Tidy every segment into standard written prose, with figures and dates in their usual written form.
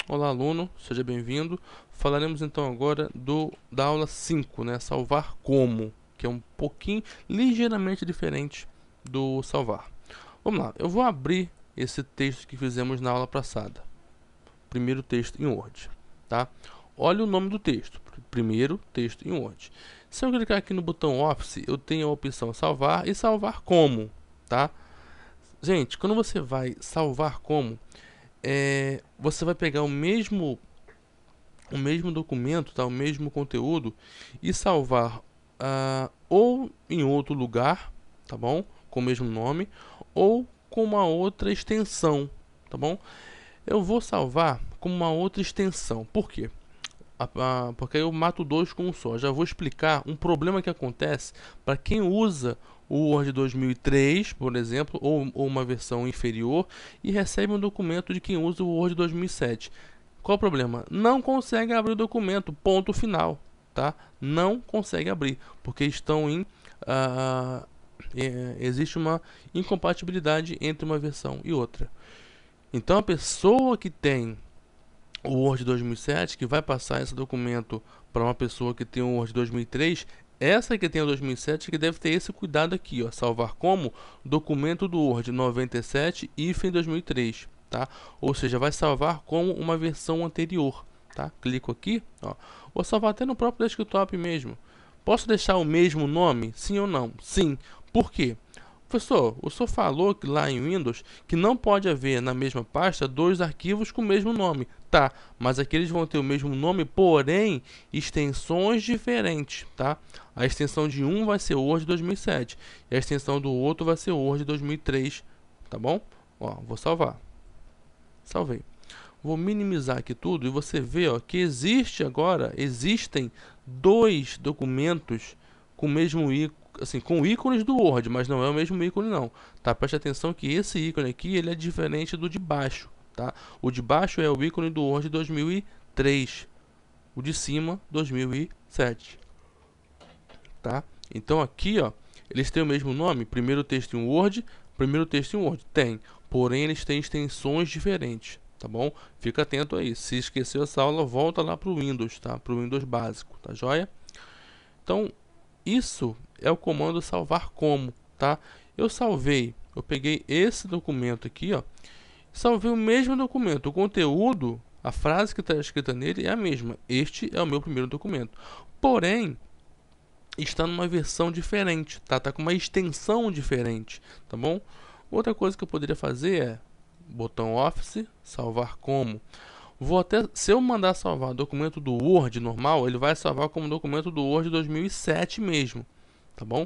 Olá, aluno, seja bem-vindo. Falaremos então agora da aula 5, né? Salvar como, que é um pouquinho, ligeiramente diferente do salvar. Vamos lá, eu vou abrir esse texto que fizemos na aula passada. Primeiro texto em Word, tá? Olha o nome do texto, primeiro texto em Word. Se eu clicar aqui no botão Office, eu tenho a opção salvar e salvar como, tá? Gente, quando você vai salvar como, você vai pegar o mesmo documento, tá? O mesmo conteúdo e salvar ou em outro lugar, tá bom? Com o mesmo nome ou com uma outra extensão, tá bom? Eu vou salvar com uma outra extensão. Por quê? Porque aí eu mato dois com um só. Já vou explicar um problema que acontece para quem usa o Word 2003, por exemplo, ou uma versão inferior e recebe um documento de quem usa o Word 2007. Qual o problema? Não consegue abrir o documento, ponto final, tá? Não consegue abrir, porque estão existe uma incompatibilidade entre uma versão e outra. Então a pessoa que tem o Word 2007, que vai passar esse documento para uma pessoa que tem o Word 2003, essa que tem o 2007 que deve ter esse cuidado aqui, ó, salvar como documento do Word 97 hífen 2003, tá? Ou seja, vai salvar como uma versão anterior, tá? Clico aqui, ó. Vou salvar até no próprio desktop mesmo. Posso deixar o mesmo nome? Sim ou não? Sim. Por quê? Professor, o senhor falou que lá em Windows que não pode haver na mesma pasta dois arquivos com o mesmo nome. Tá, mas aqui eles vão ter o mesmo nome, porém extensões diferentes, tá? A extensão de um vai ser Word 2007 e a extensão do outro vai ser Word 2003, tá bom? Ó, vou salvar. Salvei. Vou minimizar aqui tudo e você vê, ó, que existem dois documentos com o mesmo ícone, assim, com ícones do Word, mas não é o mesmo ícone não, tá? Preste atenção que esse ícone aqui, ele é diferente do de baixo, tá? O de baixo é o ícone do Word 2003, o de cima 2007, tá? Então aqui, ó, eles têm o mesmo nome, primeiro texto em Word, primeiro texto em Word, tem, porém eles têm extensões diferentes, tá bom? Fica atento aí, se esqueceu essa aula, volta lá para o Windows, tá? Para o Windows básico, tá joia? Então, isso é o comando salvar como, tá? Eu peguei esse documento aqui, ó, salvei o mesmo documento, o conteúdo, a frase que está escrita nele é a mesma. Este é o meu primeiro documento. Porém, está numa versão diferente, tá? Tá com uma extensão diferente, tá bom? Outra coisa que eu poderia fazer é botão Office, salvar como. Se eu mandar salvar documento do Word normal, ele vai salvar como documento do Word 2007 mesmo, tá bom?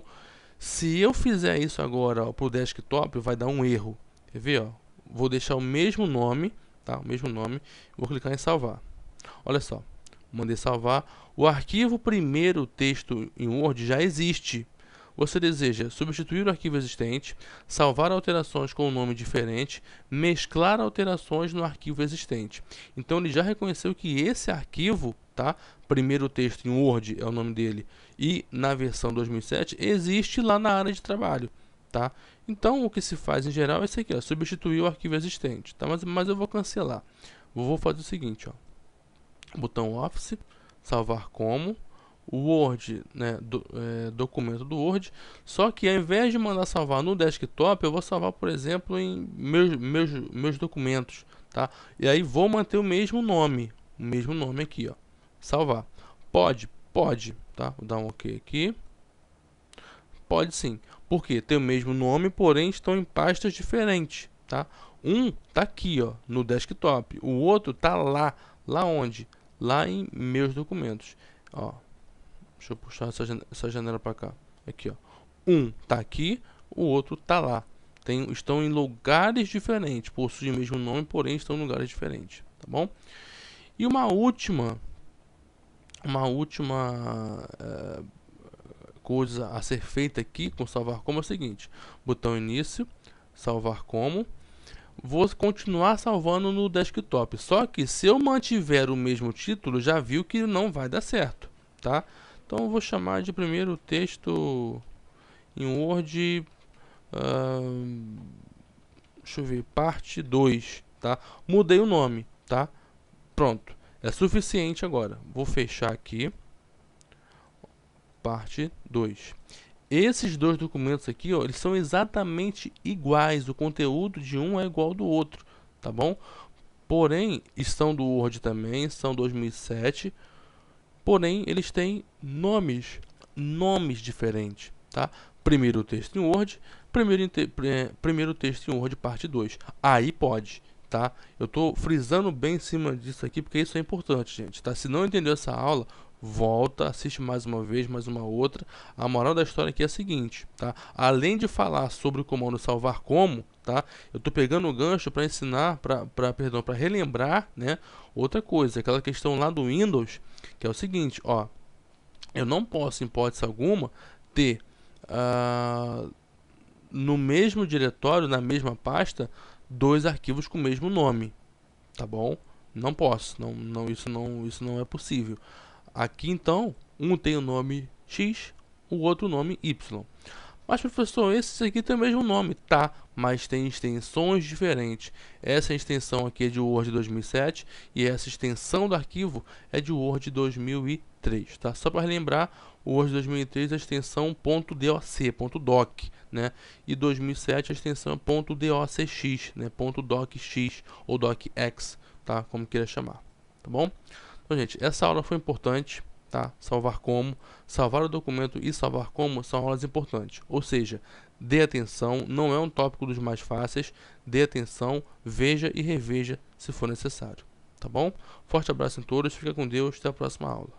Se eu fizer isso agora para o desktop, vai dar um erro. Quer ver? Ó? Vou deixar o mesmo nome, tá? O mesmo nome. Vou clicar em salvar. Olha só, mandei salvar. O arquivo primeiro texto em Word já existe. Você deseja substituir o arquivo existente, salvar alterações com um nome diferente, mesclar alterações no arquivo existente. Então ele já reconheceu que esse arquivo, tá? Primeiro texto em Word é o nome dele e na versão 2007 existe lá na área de trabalho, tá? Então o que se faz em geral é isso aqui, ó, substituir o arquivo existente, tá? Mas eu vou cancelar. Vou fazer o seguinte, ó, botão Office, salvar como Word, né, documento do Word, só que ao invés de mandar salvar no desktop, eu vou salvar, por exemplo, em meus documentos, tá? E aí vou manter o mesmo nome aqui, ó, salvar. Pode, tá? Vou dar um OK aqui. Pode sim, porque tem o mesmo nome, porém estão em pastas diferentes, tá? Um tá aqui, ó, no desktop, o outro tá lá onde? Lá em meus documentos, ó. Deixa eu puxar essa janela para cá. Aqui, ó. Um tá aqui, o outro tá lá. Estão em lugares diferentes, possuem o mesmo nome, porém estão em lugares diferentes, tá bom? E uma última coisa a ser feita aqui com salvar como é o seguinte: botão início, salvar como. Vou continuar salvando no desktop. Só que se eu mantiver o mesmo título, já viu que não vai dar certo, tá? Então eu vou chamar de primeiro texto em Word, deixa eu ver, parte 2, tá? Mudei o nome, tá? Pronto, é suficiente agora. Vou fechar aqui, parte 2. Esses dois documentos aqui, ó, eles são exatamente iguais, o conteúdo de um é igual ao do outro, tá bom? Porém, estão do Word também, são 2007, porém eles têm nomes diferentes, tá? Primeiro texto em Word, primeiro texto em Word, parte 2. Aí pode, tá? Eu estou frisando bem em cima disso aqui, porque isso é importante, gente, tá? Se não entendeu essa aula, volta, assiste mais uma vez, mais uma outra. A moral da história aqui é a seguinte, tá? Além de falar sobre o comando salvar como, tá? Eu estou pegando o gancho para ensinar, para relembrar, né? Outra coisa, aquela questão lá do Windows, que é o seguinte, ó. Eu não posso, em hipótese alguma, ter no mesmo diretório, na mesma pasta, dois arquivos com o mesmo nome, tá bom? Não posso, isso não é possível. Aqui então, um tem o nome X, o outro o nome Y. Mas professor, esse aqui tem o mesmo nome, tá? Mas tem extensões diferentes. Essa extensão aqui é de Word 2007 e essa extensão do arquivo é de Word 2003, tá? Só para relembrar, o Word 2003 é a extensão .doc, né? E 2007 a extensão é .docx, né? .docx ou docx, tá? Como queira chamar, tá bom? Então, gente, essa aula foi importante, tá? Salvar o documento e salvar como são aulas importantes. Ou seja, dê atenção, não é um tópico dos mais fáceis, dê atenção, veja e reveja se for necessário, tá bom? Forte abraço em todos, fica com Deus, até a próxima aula.